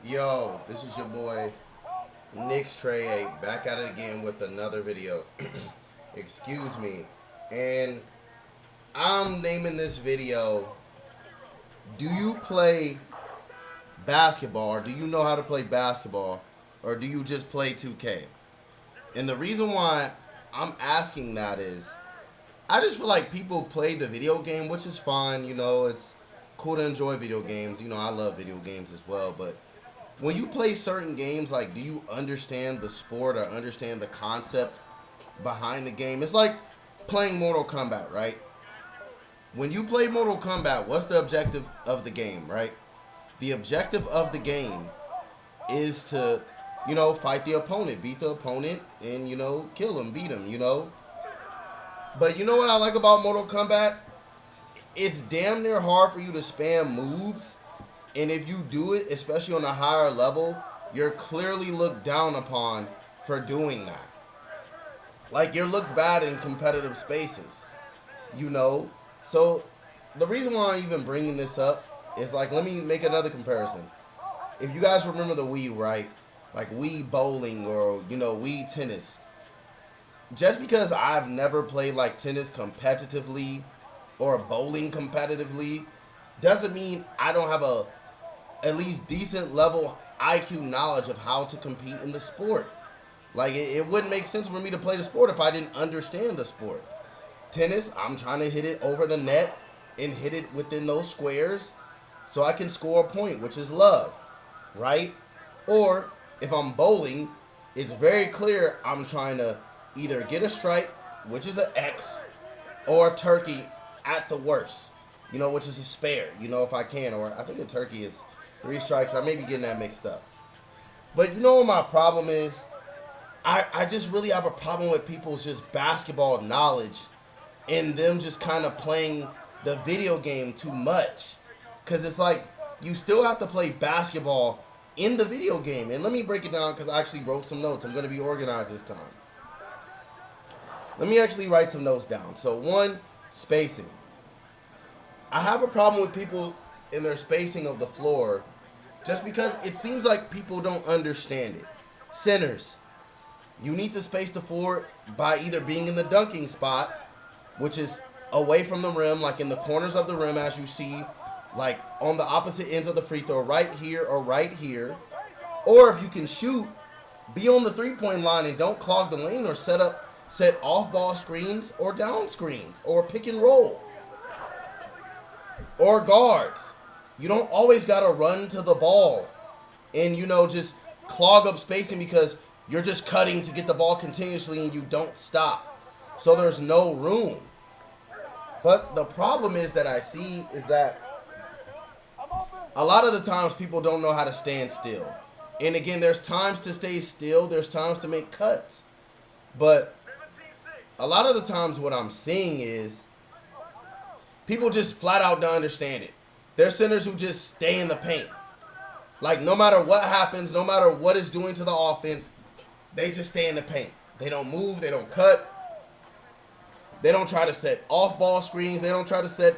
Yo, this is your boy Nick's Trey 8 back at it again with another video. Excuse me. And I'm naming this video, do you play basketball, or do you know how to play basketball, or do you just play 2K? And the reason why I'm asking that is I just feel like people play the video game, which is fine. It's cool to enjoy video games. I love video games as well, but when you play certain games, like, do you understand the sport or understand the concept behind the game? It's like playing Mortal Kombat, right? When you play Mortal Kombat, what's the objective of the game, right? The objective of the game is to, fight the opponent, beat the opponent, and, kill him, beat him. But you know what I like about Mortal Kombat? It's damn near hard for you to spam moves. And if you do it, especially on a higher level, you're clearly looked down upon for doing that. Like, you're looked bad in competitive spaces. So the reason why I'm even bringing this up is, like, let me make another comparison. If you guys remember the Wii, right? Like Wii bowling or, Wii tennis. Just because I've never played, like, tennis competitively or bowling competitively doesn't mean I don't have a at least decent level IQ knowledge of how to compete in the sport. Like, it wouldn't make sense for me to play the sport if I didn't understand the sport. Tennis, I'm trying to hit it over the net and hit it within those squares so I can score a point, which is love, right? Or if I'm bowling, it's very clear I'm trying to either get a strike, which is an X, or a turkey at the worst, which is a spare, if I can. Or I think a turkey is 3 strikes. I may be getting that mixed up. But you know what my problem is? I just really have a problem with people's just basketball knowledge and them just kind of playing the video game too much. Because it's like, you still have to play basketball in the video game. And let me break it down because I actually wrote some notes. I'm going to be organized this time. Let me actually write some notes down. So, one, spacing. I have a problem with people in their spacing of the floor just because it seems like people don't understand it. Centers. You need to space the floor by either being in the dunking spot, which is away from the rim, like in the corners of the rim as you see, like on the opposite ends of the free throw, right here or right here. Or if you can shoot, be on the 3-point line and don't clog the lane or set off-ball screens or down screens or pick and roll. Or guards. You don't always got to run to the ball and, just clog up spacing because you're just cutting to get the ball continuously and you don't stop. So there's no room. But the problem is that I see is that a lot of the times people don't know how to stand still. And again, there's times to stay still. There's times to make cuts. But a lot of the times what I'm seeing is people just flat out don't understand it. There's centers who just stay in the paint. Like, no matter what happens, no matter what it's doing to the offense, they just stay in the paint. They don't move. They don't cut. They don't try to set off-ball screens. They don't try to set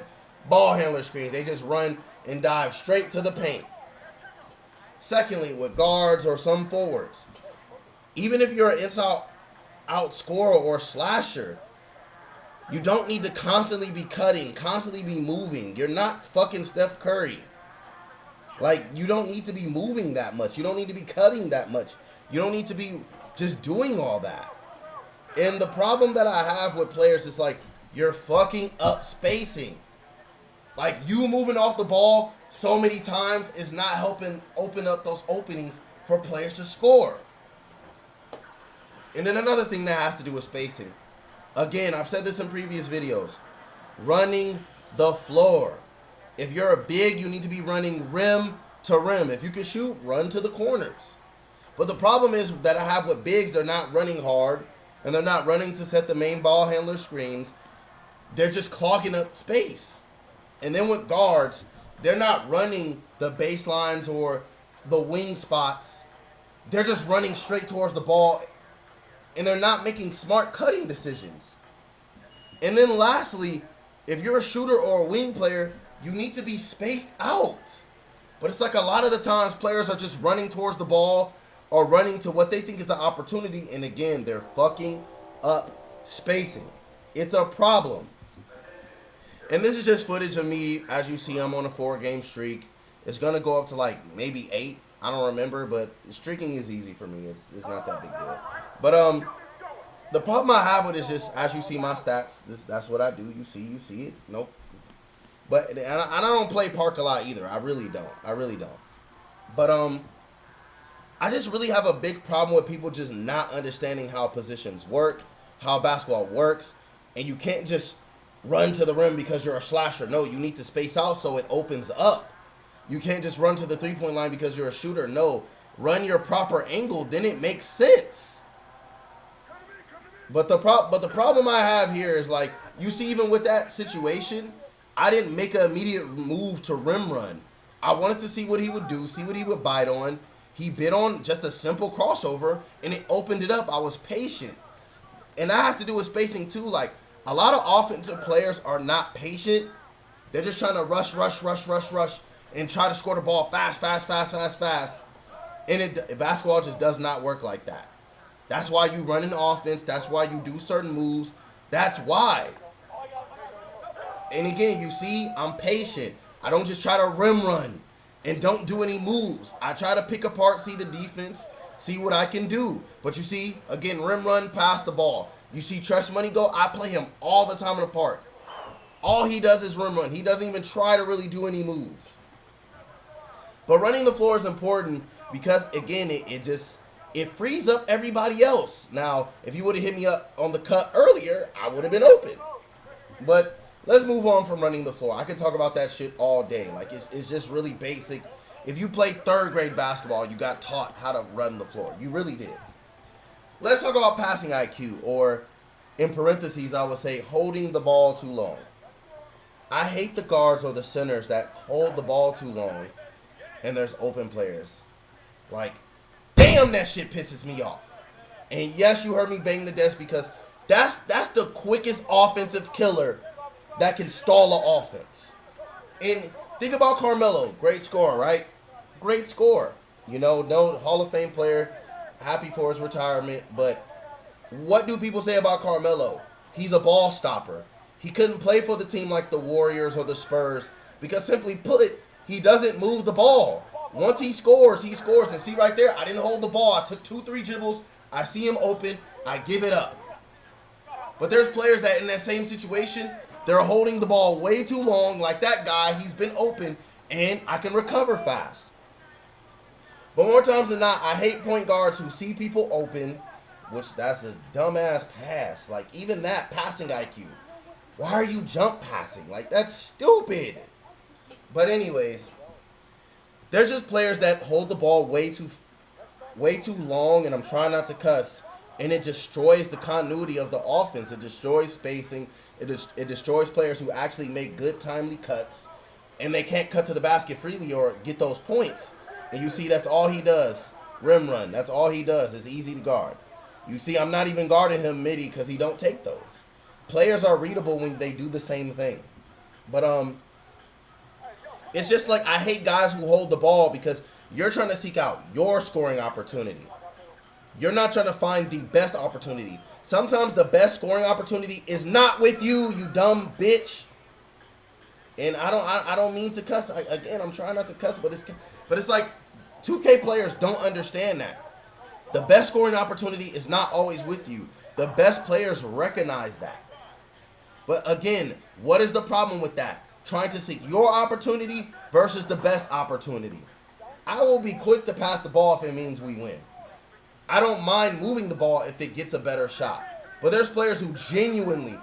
ball handler screens. They just run and dive straight to the paint. Secondly, with guards or some forwards, even if you're an inside-out scorer or slasher, you don't need to constantly be cutting, constantly be moving. You're not fucking Steph Curry. Like, you don't need to be moving that much. You don't need to be cutting that much. You don't need to be just doing all that. And the problem that I have with players is, like, you're fucking up spacing. Like, you moving off the ball so many times is not helping open up those openings for players to score. And then another thing that has to do with spacing. Again, I've said this in previous videos. Running the floor. If you're a big, you need to be running rim to rim. If you can shoot, run to the corners. But the problem is that I have with bigs, they're not running hard. And they're not running to set the main ball handler screens. They're just clogging up space. And then with guards, they're not running the baselines or the wing spots. They're just running straight towards the ball. And they're not making smart cutting decisions. And then lastly, if you're a shooter or a wing player, you need to be spaced out. But it's like a lot of the times players are just running towards the ball or running to what they think is an opportunity. And again, they're fucking up spacing. It's a problem. And this is just footage of me. As you see, I'm on a 4-game streak. It's going to go up to like maybe 8. I don't remember, but streaking is easy for me. It's not that big deal. But the problem I have with it is just, as you see my stats, that's what I do. You see it. Nope. But and I don't play park a lot either. I really don't. But I just really have a big problem with people just not understanding how positions work, how basketball works, and you can't just run to the rim because you're a slasher. No, you need to space out so it opens up. You can't just run to the 3-point line because you're a shooter. No, run your proper angle, then it makes sense. But the problem I have here is, like, you see, even with that situation, I didn't make an immediate move to rim run. I wanted to see what he would do, see what he would bite on. He bit on just a simple crossover, and it opened it up. I was patient. And that has to do with spacing, too. Like, a lot of offensive players are not patient. They're just trying to rush, and try to score the ball fast. And basketball just does not work like that. That's why you run an offense. That's why you do certain moves. That's why. And again, you see, I'm patient. I don't just try to rim run and don't do any moves. I try to pick apart, see the defense, see what I can do. But you see, again, rim run, pass the ball. You see Trust Money go, I play him all the time in the park. All he does is rim run. He doesn't even try to really do any moves. But running the floor is important because, again, it frees up everybody else. Now, if you would have hit me up on the cut earlier, I would have been open. But let's move on from running the floor. I could talk about that shit all day. Like, it's just really basic. If you played 3rd grade basketball, you got taught how to run the floor. You really did. Let's talk about passing IQ, or in parentheses, I would say holding the ball too long. I hate the guards or the centers that hold the ball too long and there's open players. Like, damn, that shit pisses me off. And yes, you heard me bang the desk because that's the quickest offensive killer that can stall an offense. And think about Carmelo, great scorer, right? Great scorer. You know, no Hall of Fame player, happy for his retirement. But what do people say about Carmelo? He's a ball stopper. He couldn't play for the team like the Warriors or the Spurs because, simply put, he doesn't move the ball. Once he scores, he scores. And see right there, I didn't hold the ball. I took 2-3 dribbles. I see him open. I give it up. But there's players that in that same situation, they're holding the ball way too long, like that guy. He's been open, and I can recover fast. But more times than not, I hate point guards who see people open, which that's a dumbass pass. Like, even that, passing IQ. Why are you jump passing? Like, that's stupid. But anyways, there's just players that hold the ball way too long, and I'm trying not to cuss, and it destroys the continuity of the offense. It destroys spacing. It destroys players who actually make good, timely cuts, and they can't cut to the basket freely or get those points. And you see, that's all he does. Rim run. That's all he does. It's easy to guard. You see, I'm not even guarding him midi because he don't take those. Players are readable when they do the same thing. But it's just like, I hate guys who hold the ball because you're trying to seek out your scoring opportunity. You're not trying to find the best opportunity. Sometimes the best scoring opportunity is not with you, you dumb bitch. And I don't mean to cuss. Again, I'm trying not to cuss, but it's like 2K players don't understand that. The best scoring opportunity is not always with you. The best players recognize that. But again, what is the problem with that? Trying to seek your opportunity versus the best opportunity. I will be quick to pass the ball if it means we win. I don't mind moving the ball if it gets a better shot. But there's players who genuinely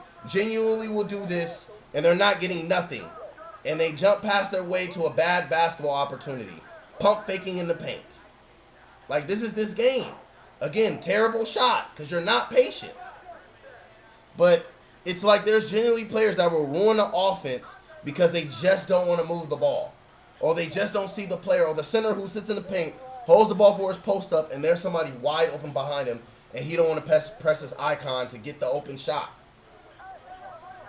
will do this, and they're not getting nothing. And they jump past their way to a bad basketball opportunity. Pump faking in the paint. Like, this is this game. Again, terrible shot because you're not patient. But it's like there's genuinely players that will ruin the offense because they just don't want to move the ball. Or they just don't see the player, or the center who sits in the paint, holds the ball for his post up, and there's somebody wide open behind him, and he don't want to press his icon to get the open shot.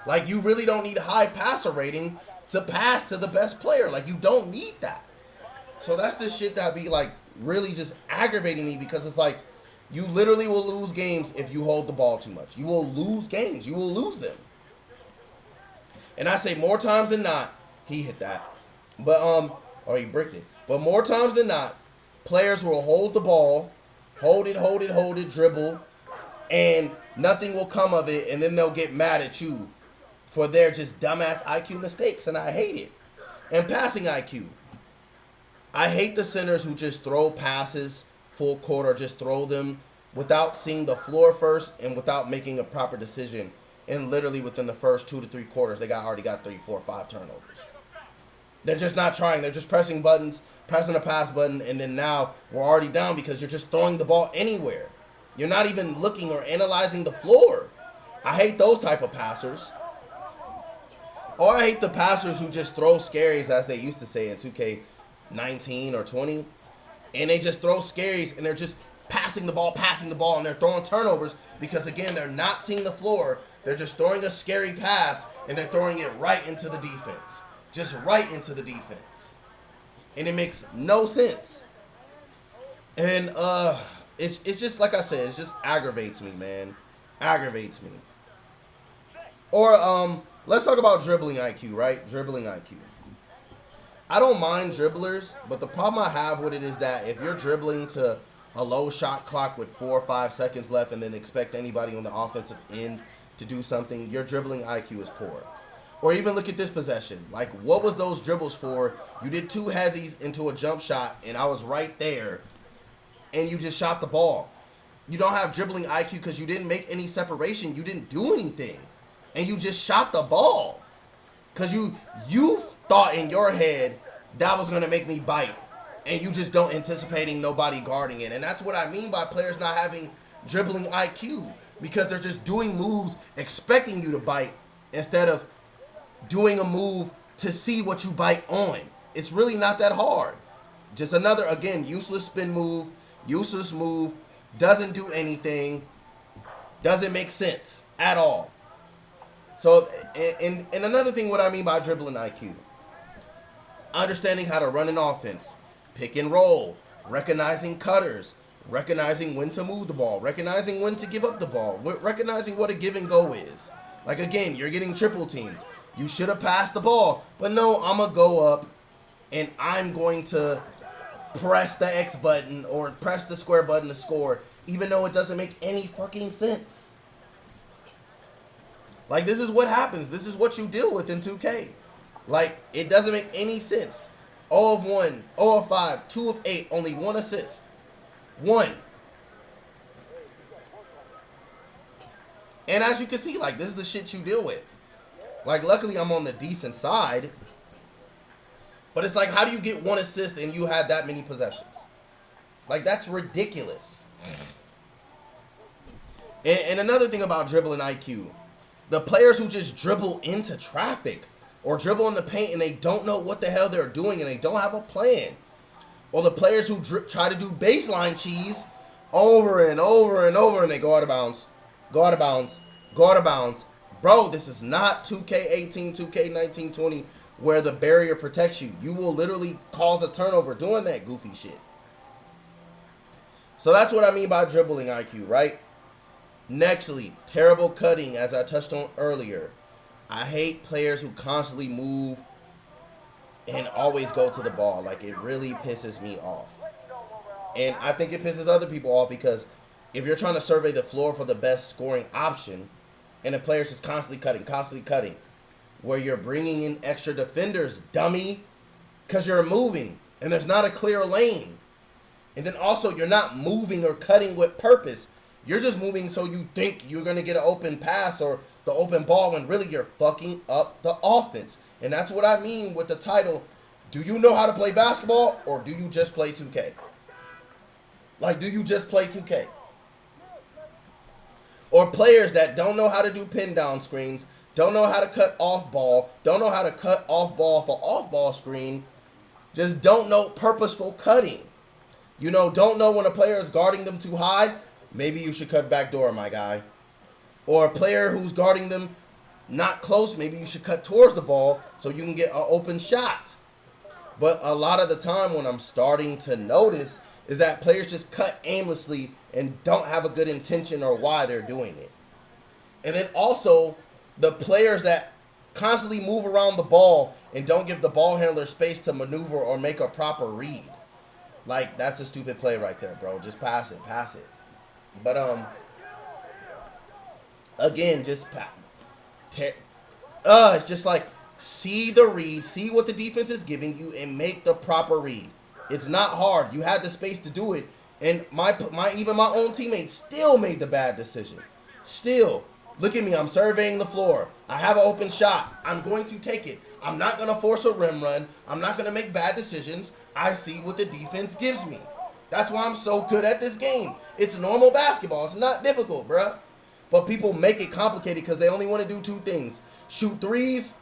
Like, you really don't need a high passer rating to pass to the best player. Like, you don't need that. So that's the shit that be like really just aggravating me, because it's like you literally will lose games if you hold the ball too much. You will lose games. You will lose them. And I say more times than not, he hit that. But or he bricked it. But more times than not, players will hold the ball, hold it, dribble, and nothing will come of it, and then they'll get mad at you for their just dumbass IQ mistakes, and I hate it. And passing IQ. I hate the centers who just throw passes full court or just throw them without seeing the floor first and without making a proper decision. And literally within the first 2 to 3 quarters, they already got 3, 4, 5 turnovers. They're just not trying. They're just pressing buttons, pressing a pass button, and then now we're already down because you're just throwing the ball anywhere. You're not even looking or analyzing the floor. I hate those type of passers. Or I hate the passers who just throw scaries, as they used to say in 2K19 or 20. And they just throw scaries, and they're just passing the ball, and they're throwing turnovers because, again, they're not seeing the floor. They're just throwing a scary pass, and they're throwing it right into the defense. Just right into the defense. And it makes no sense. And it's just, like I said, it just aggravates me, man. Aggravates me. Or let's talk about dribbling IQ, right? Dribbling IQ. I don't mind dribblers, but the problem I have with it is that if you're dribbling to a low shot clock with 4 or 5 seconds left and then expect anybody on the offensive end to do something, your dribbling IQ is poor. Or even look at this possession. Like, what was those dribbles for? You did 2 hezzies into a jump shot, and I was right there, and you just shot the ball. You don't have dribbling IQ because you didn't make any separation. You didn't do anything, and you just shot the ball because you thought in your head that was going to make me bite, and you just don't anticipating nobody guarding it. And that's what I mean by players not having dribbling IQ, because they're just doing moves expecting you to bite instead of doing a move to see what you bite on. It's really not that hard. Just another, again, useless spin move, useless move, doesn't do anything, doesn't make sense at all. So, and another thing, what I mean by dribbling IQ, understanding how to run an offense, pick and roll, recognizing cutters, recognizing when to move the ball, recognizing when to give up the ball, recognizing what a give and go is. Like, again, you're getting triple teamed. You should have passed the ball, but no, I'm going to go up and I'm going to press the X button or press the square button to score, even though it doesn't make any fucking sense. Like, this is what happens. This is what you deal with in 2K. Like, it doesn't make any sense. 0 of 1, 0 of 5, 2 of 8, only 1 assist. 1. And as you can see, like, this is the shit you deal with. Like, luckily I'm on the decent side. But it's like, how do you get 1 assist and you had that many possessions? Like, that's ridiculous. And another thing about dribbling IQ, the players who just dribble into traffic or dribble in the paint and they don't know what the hell they're doing and they don't have a plan. Or the players who try to do baseline cheese over and over and over and they go out of bounds, go out of bounds, go out of bounds. Bro, this is not 2K18, 2K19, 20 where the barrier protects you. You will literally cause a turnover doing that goofy shit. So that's what I mean by dribbling IQ, right? Nextly, terrible cutting, as I touched on earlier. I hate players who constantly move and always go to the ball. Like, it really pisses me off. And I think it pisses other people off because if you're trying to survey the floor for the best scoring option and the player's just constantly cutting, where you're bringing in extra defenders, dummy, because you're moving and there's not a clear lane. And then also, you're not moving or cutting with purpose. You're just moving so you think you're going to get an open pass or the open ball when really you're fucking up the offense. And that's what I mean with the title, do you know how to play basketball or do you just play 2K? Like, do you just play 2K? Or players that don't know how to do pin down screens, don't know how to cut off ball, don't know how to cut off ball for off ball screen, just don't know purposeful cutting. You know, don't know when a player is guarding them too high, maybe you should cut back door, my guy. Or a player who's guarding them not close, maybe you should cut towards the ball so you can get an open shot. But a lot of the time when I'm starting to notice is that players just cut aimlessly and don't have a good intention or why they're doing it. And then also the players that constantly move around the ball and don't give the ball handler space to maneuver or make a proper read. Like, that's a stupid play right there, bro. Just pass it, pass it. But again, just it's just like, see the read, see what the defense is giving you, and make the proper read. It's not hard. You had the space to do it, and even my own teammates still made the bad decision. Still, look at me. I'm surveying the floor. I have an open shot. I'm going to take it. I'm not going to force a rim run. I'm not going to make bad decisions. I see what the defense gives me. That's why I'm so good at this game. It's normal basketball. It's not difficult, bruh. But people make it complicated because they only want to do two things: shoot threes,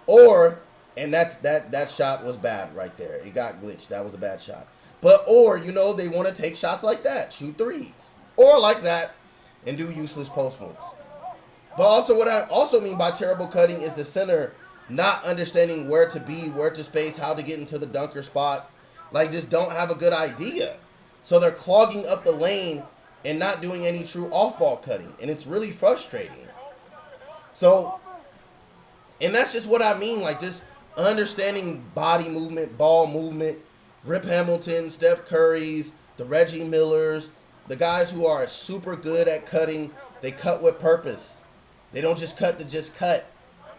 and that shot was bad right there. It got glitched. That was a bad shot. Or they want to take shots like that, shoot threes, or like that, and do useless post moves. But also, what I also mean by terrible cutting is the center not understanding where to be, where to space, how to get into the dunker spot. Like, just don't have a good idea. So they're clogging up the lane and not doing any true off-ball cutting. And it's really frustrating. So, and that's just what I mean. Like, just understanding body movement, ball movement, Rip Hamilton, Steph Curry's, the Reggie Millers, the guys who are super good at cutting. They cut with purpose. They don't just cut to just cut.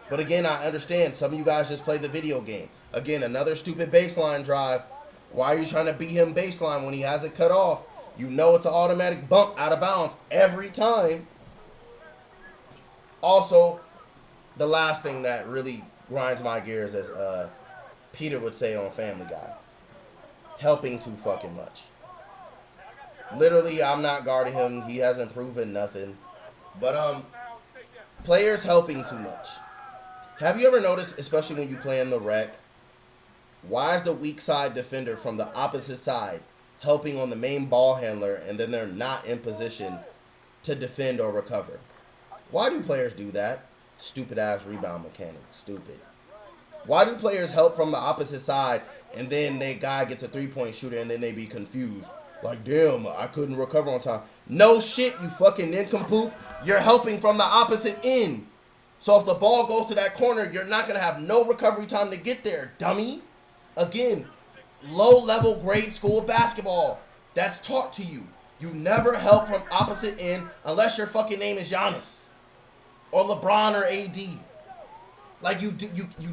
But again, I understand some of you guys just play the video game. Again, another stupid baseline drive. Why are you trying to beat him baseline when he has it cut off? You know it's an automatic bump out of bounds every time. Also, the last thing that really grinds my gears, as Peter would say on Family Guy, helping too fucking much. Literally, I'm not guarding him. He hasn't proven nothing. But players helping too much. Have you ever noticed, especially when you play in the rec, why is the weak side defender from the opposite side helping on the main ball handler, and then they're not in position to defend or recover? Why do players do that? Stupid ass rebound mechanic. Stupid. Why do players help from the opposite side, and then they guy gets a three-point shooter, and then they be confused? Like, damn, I couldn't recover on time. No shit, you fucking nincompoop. You're helping from the opposite end. So if the ball goes to that corner, you're not going to have no recovery time to get there, dummy. Again, low-level grade school basketball. That's taught to you. You never help from opposite end unless your fucking name is Giannis or LeBron or AD. Like, you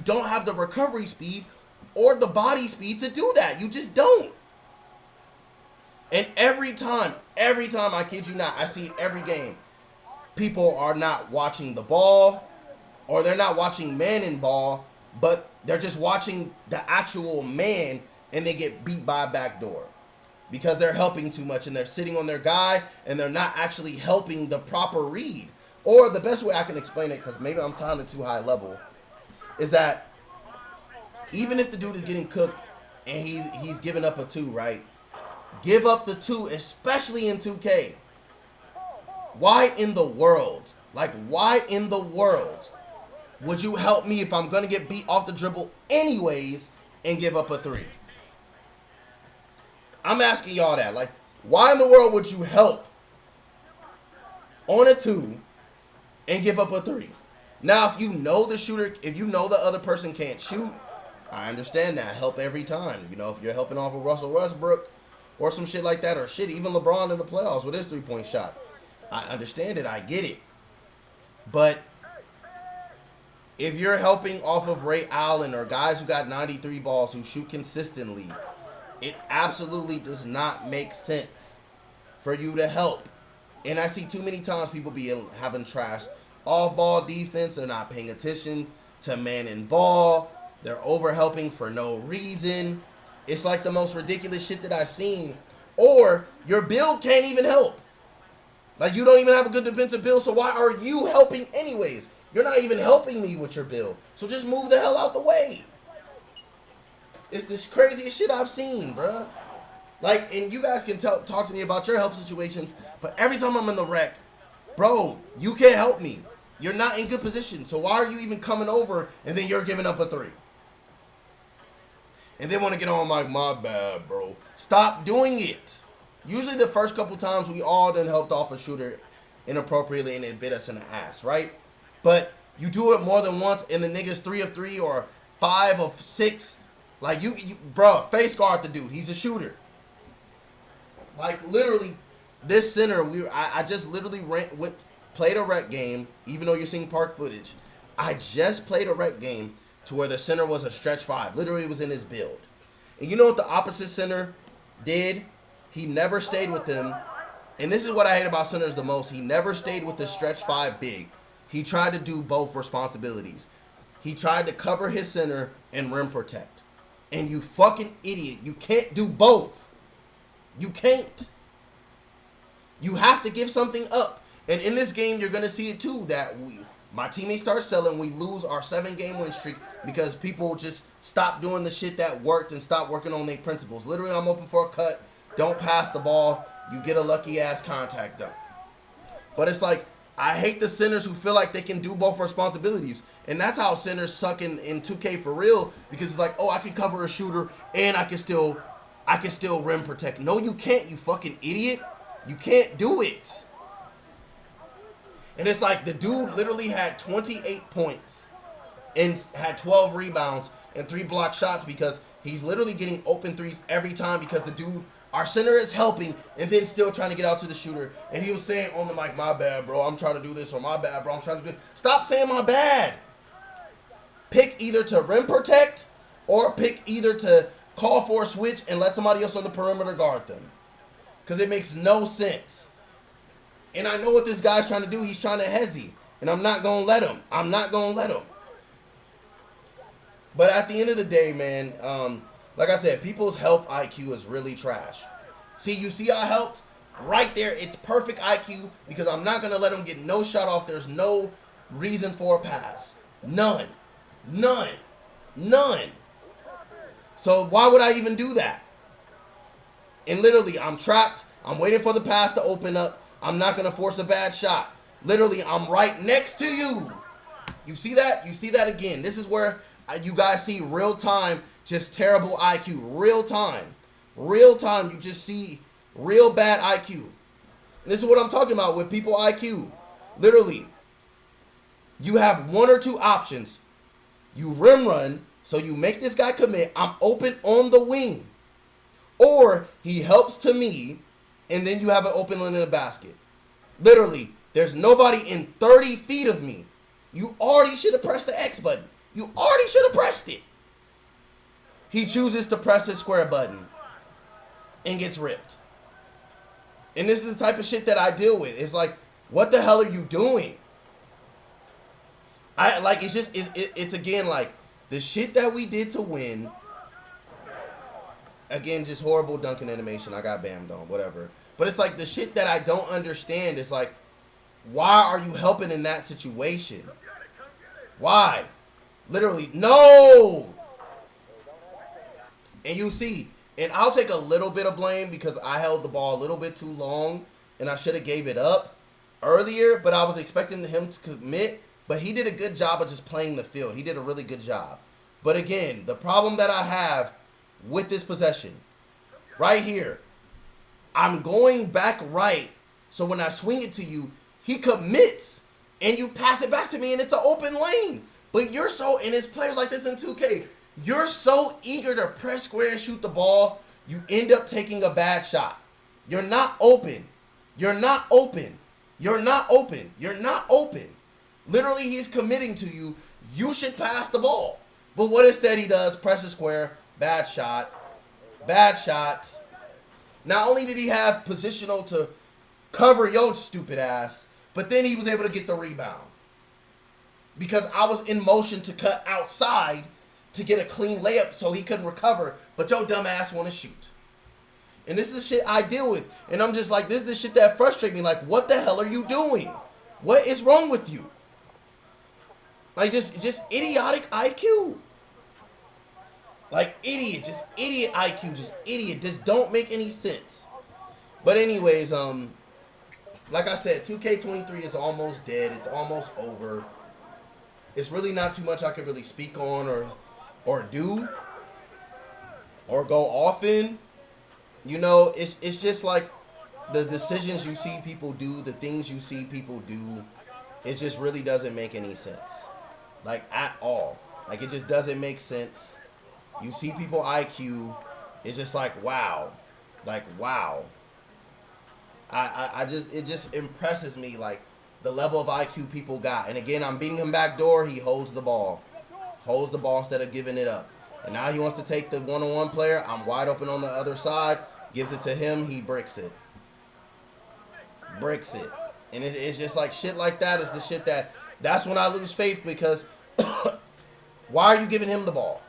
don't have the recovery speed or the body speed to do that. You just don't. And every time, I kid you not, I see every game, people are not watching the ball, or they're not watching man in ball, but they're just watching the actual man, and they get beat by a backdoor because they're helping too much, and they're sitting on their guy, and they're not actually helping the proper read. Or the best way I can explain it, because maybe I'm sounding too high level, is that even if the dude is getting cooked and he's giving up a 2, right? Give up the 2, especially in 2K. Why in the world? Like, why in the world would you help me if I'm going to get beat off the dribble anyways and give up a 3? I'm asking y'all that. Like, why in the world would you help on a 2 and give up a 3? Now, if you know the shooter, if you know the other person can't shoot, I understand that. Help every time. You know, if you're helping off of Russell Westbrook or some shit like that, or shit, even LeBron in the playoffs with his 3-point shot, I understand it. I get it. But if you're helping off of Ray Allen or guys who got 93 balls who shoot consistently, it absolutely does not make sense for you to help. And I see too many times people be having trash off-ball defense. They're not paying attention to man and ball. They're over-helping for no reason. It's like the most ridiculous shit that I've seen. Or your build can't even help. Like, you don't even have a good defensive build, so why are you helping anyways? You're not even helping me with your build. So just move the hell out the way. It's the craziest shit I've seen, bruh. Like, and you guys can talk to me about your help situations, but every time I'm in the rec, bro, you can't help me. You're not in good position, so why are you even coming over and then you're giving up a 3? And they want to get on like, my bad, bro. Stop doing it. Usually the first couple times we all done helped off a shooter inappropriately and it bit us in the ass, right? But you do it more than once and the nigga's 3 of 3 or 5 of 6. Like, you bro, face guard the dude. He's a shooter. Like, literally, this center, I just literally played a rec game, even though you're seeing park footage. I just played a rec game to where the center was a stretch 5. Literally, it was in his build. And you know what the opposite center did? He never stayed with them. And this is what I hate about centers the most. He never stayed with the stretch 5 big. He tried to do both responsibilities. He tried to cover his center and rim protect. And you fucking idiot. You can't do both. You can't. You have to give something up. And in this game, you're going to see it too, that my teammates start selling. We lose our 7-game win streak because people just stop doing the shit that worked and stop working on their principles. Literally, I'm open for a cut. Don't pass the ball. You get a lucky ass contact dunk. But it's like, I hate the centers who feel like they can do both responsibilities. And that's how centers suck in 2K for real. Because it's like, oh, I can cover a shooter and I can still rim protect. No, you can't, you fucking idiot. You can't do it. And it's like the dude literally had 28 points and had 12 rebounds and 3 block shots because he's literally getting open threes every time because the dude, our center, is helping and then still trying to get out to the shooter. And he was saying on the mic, my bad, bro, I'm trying to do this, or my bad, bro, I'm trying to do this. Stop saying my bad. Pick either to rim protect or pick either to call for a switch and let somebody else on the perimeter guard them. Because it makes no sense. And I know what this guy's trying to do. He's trying to hezzy. And I'm not going to let him. I'm not going to let him. But at the end of the day, man, like I said, people's help IQ is really trash. See, you see how I helped? Right there, it's perfect IQ because I'm not going to let him get no shot off. There's no reason for a pass. None. None. None. So why would I even do that? And literally, I'm trapped. I'm waiting for the pass to open up. I'm not going to force a bad shot. Literally, I'm right next to you. You see that? You see that again. This is where you guys see real time, just terrible IQ. Real time. Real time, you just see real bad IQ. And this is what I'm talking about with people IQ. Literally, you have 1 or 2 options. You rim run, so you make this guy commit. I'm open on the wing. Or he helps to me, and then you have an open lane in the basket. Literally, there's nobody in 30 feet of me. You already should have pressed the X button. You already should have pressed it. He chooses to press his square button and gets ripped. And this is the type of shit that I deal with. It's like, what the hell are you doing? It's again like the shit that we did to win. Again, just horrible dunking animation. I got bammed on, whatever. But it's like the shit that I don't understand is like, why are you helping in that situation? Why? Literally, no! And you see, and I'll take a little bit of blame because I held the ball a little bit too long and I should have gave it up earlier, but I was expecting him to commit, but he did a good job of just playing the field. He did a really good job. But again, the problem that I have with this possession, right here, I'm going back right, so when I swing it to you, he commits, and you pass it back to me, and it's an open lane. But you're so, and it's players like this in 2K, you're so eager to press square and shoot the ball, you end up taking a bad shot. You're not open. You're not open. You're not open. You're not open. Literally, he's committing to you. You should pass the ball. But what instead he does, presses square, bad shot. Bad shot. Not only did he have positional to cover your stupid ass, but then he was able to get the rebound. Because I was in motion to cut outside to get a clean layup so he couldn't recover, but your dumb ass want to shoot. And this is the shit I deal with. And I'm just like, this is the shit that frustrates me. Like, what the hell are you doing? What is wrong with you? Like, just idiotic IQ. Like, idiot. Just idiot IQ. Just idiot. Just don't make any sense. But anyways, like I said, 2K23 is almost dead. It's almost over. It's really not too much I could really speak on or do. or go off in. You know, it's just like the decisions you see people do, the things you see people do, it just really doesn't make any sense. Like, at all. Like, it just doesn't make sense. You see people IQ, it's just like, wow. Like, wow. I just, it just impresses me, like, the level of IQ people got. And again, I'm beating him back door, he holds the ball. Holds the ball instead of giving it up. And now he wants to take the one-on-one player. I'm wide open on the other side. Gives it to him, he bricks it. Bricks it. And it's just like shit like that is the shit that's when I lose faith, because why are you giving him the ball?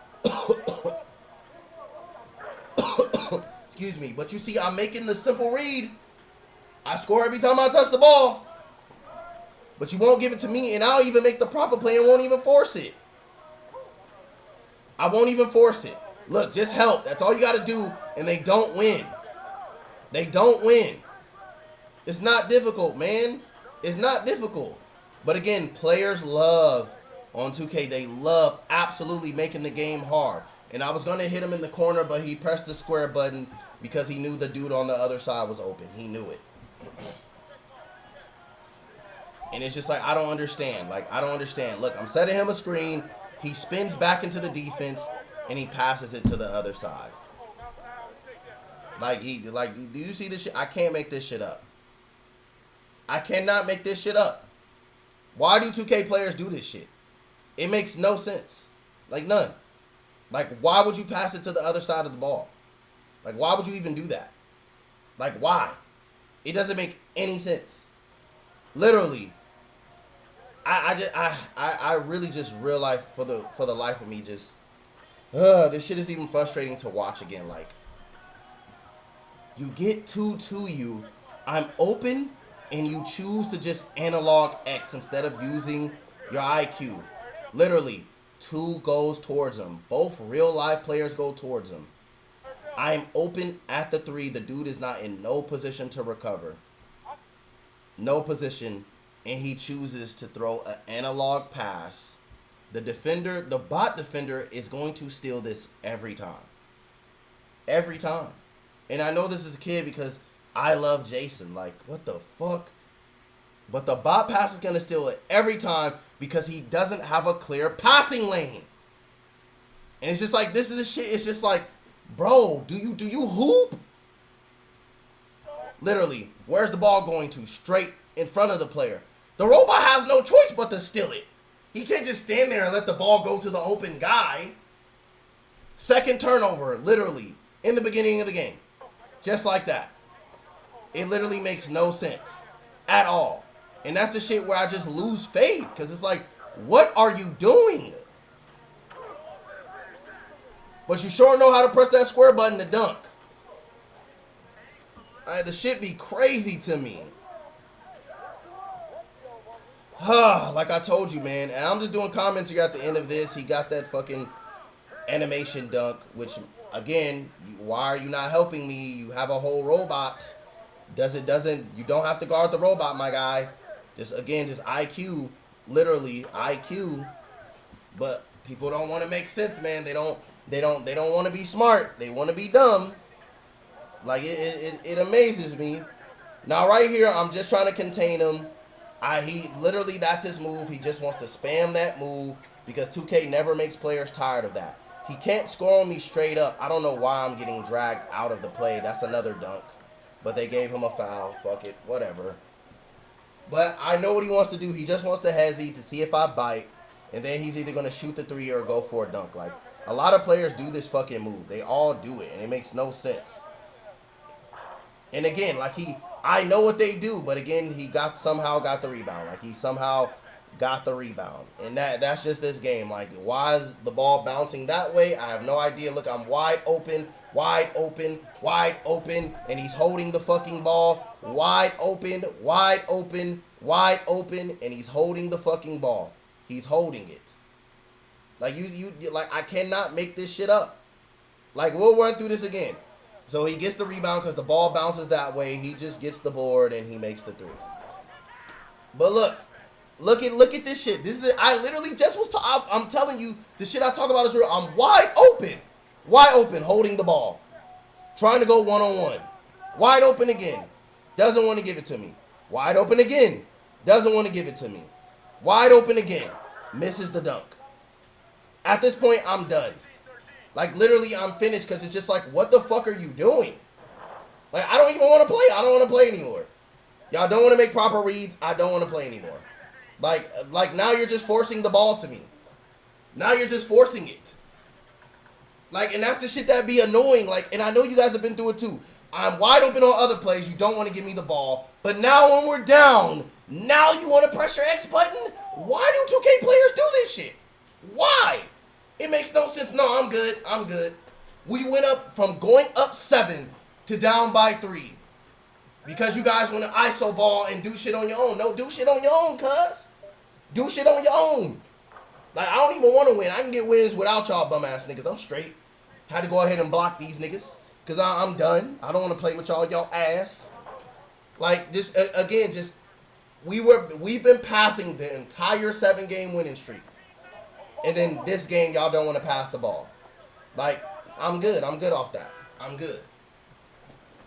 Excuse me. But you see, I'm making the simple read. I score every time I touch the ball. But you won't give it to me, and I'll even make the proper play and won't even force it. I won't even force it. Look, just help. That's all you got to do, and they don't win. They don't win. It's not difficult, man. It's not difficult. But again, players love, on 2K, they love absolutely making the game hard. And I was going to hit him in the corner, but he pressed the square button because he knew the dude on the other side was open. He knew it. And it's just like, I don't understand. Like, I don't understand. Look, I'm setting him a screen. He spins back into the defense, and he passes it to the other side. Like, do you see this shit? I can't make this shit up. I cannot make this shit up. Why do 2K players do this shit? It makes no sense. Like, none. Like, why would you pass it to the other side of the ball? Like, why would you even do that? Like, why? It doesn't make any sense. Literally. I really just real life, for the life of me, just this shit is even frustrating to watch again. Like, you get two to you, I'm open, and you choose to just analog X instead of using your IQ. Literally, 2 goes towards him. Both real life players go towards him. I'm open at the 3. The dude is not in no position to recover. No position. And he chooses to throw an analog pass. The defender, the bot defender, is going to steal this every time. Every time. And I know this is a kid because I love Jason. Like, what the fuck? But the bot pass is going to steal it every time because he doesn't have a clear passing lane. And it's just like, this is the shit. It's just like, bro, do you hoop? Literally, where's the ball going to? Straight in front of the player. The robot has no choice but to steal it. He can't just stand there and let the ball go to the open guy. Second turnover, literally, in the beginning of the game. Just like that. It literally makes no sense at all. And that's the shit where I just lose faith. Because it's like, what are you doing? But you sure know how to press that square button to dunk. The shit be crazy to me. Like I told you, man. And I'm just doing commentary at the end of this. He got that fucking animation dunk, which, again, why are you not helping me? You have a whole robot. You don't have to guard the robot, my guy. Just IQ. Literally, IQ. But people don't want to make sense, man. They don't want to be smart. They want to be dumb. Like, it amazes me. Now, right here, I'm just trying to contain him. He literally, that's his move. He just wants to spam that move because 2K never makes players tired of that. He can't score on me straight up. I don't know why I'm getting dragged out of the play. That's another dunk. But they gave him a foul. Fuck it. Whatever. But I know what he wants to do. He just wants to hesitate to see if I bite. And then he's either going to shoot the 3 or go for a dunk. Like, a lot of players do this fucking move. They all do it. And it makes no sense. And again, like, I know what they do, but again, he somehow got the rebound. Like, he somehow got the rebound. And that's just this game. Like, why is the ball bouncing that way? I have no idea. Look, I'm wide open, and he's holding the fucking ball. Wide open, and he's holding the fucking ball. He's holding it. Like, like, I cannot make this shit up. Like, we'll run through this again. So he gets the rebound because the ball bounces that way. He just gets the board and he makes the 3. But look at this shit. I literally just I'm telling you, the shit I talk about is real. I'm wide open. Wide open, holding the ball. Trying to go one-on-one. Wide open again. Doesn't want to give it to me. Wide open again. Doesn't want to give it to me. Wide open again. Misses the dunk. At this point, I'm done. Like, literally, I'm finished because it's just like, what the fuck are you doing? Like, I don't even want to play. I don't want to play anymore. Y'all don't want to make proper reads. I don't want to play anymore. Like now you're just forcing the ball to me. Now you're just forcing it. Like, and that's the shit that be annoying. Like, and I know you guys have been through it too. I'm wide open on other plays. You don't want to give me the ball. But now when we're down, now you want to press your X button? Why do 2K players do this shit? Why? It makes no sense. No, I'm good. I'm good. We went up from going up 7 to down by 3. Because you guys want to ISO ball and do shit on your own. No, do shit on your own, cuz. Do shit on your own. Like, I don't even want to win. I can get wins without y'all bum ass niggas. I'm straight. Had to go ahead and block these niggas. Because I'm done. I don't want to play with y'all ass. Like, just, again, just, we've been passing the entire 7-game winning streak. And then this game, y'all don't want to pass the ball. Like, I'm good. I'm good off that. I'm good.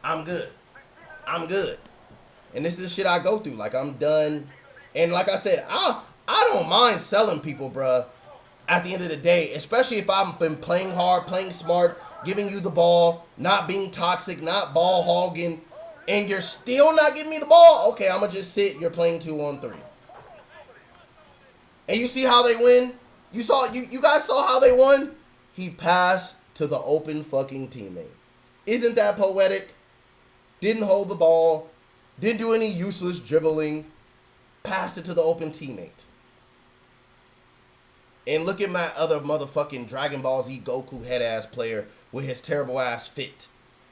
I'm good. I'm good. And this is the shit I go through. Like, I'm done. And like I said, I don't mind selling people, bruh. At the end of the day, especially if I've been playing hard, playing smart, giving you the ball, not being toxic, not ball hogging, and you're still not giving me the ball, okay, I'm going to just sit. You're playing 2-on-3. And you see how they win? You guys saw how they won? He passed to the open fucking teammate. Isn't that poetic? Didn't hold the ball. Didn't do any useless dribbling. Passed it to the open teammate. And look at my other motherfucking Dragon Ball Z Goku head ass player with his terrible ass fit.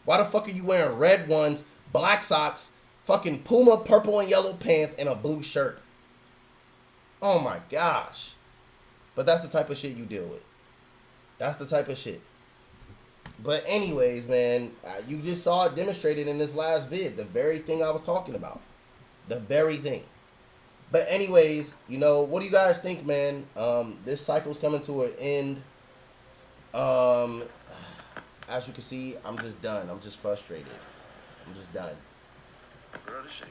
Why the fuck are you wearing red ones, black socks, fucking Puma purple and yellow pants, and a blue shirt? Oh my gosh. But that's the type of shit you deal with. That's the type of shit. But anyways, man, you just saw it demonstrated in this last vid. The very thing I was talking about. The very thing. But anyways, you know, what do you guys think, man? This cycle's coming to an end. As you can see, I'm just done. I'm just frustrated. I'm just done. Bro, this shit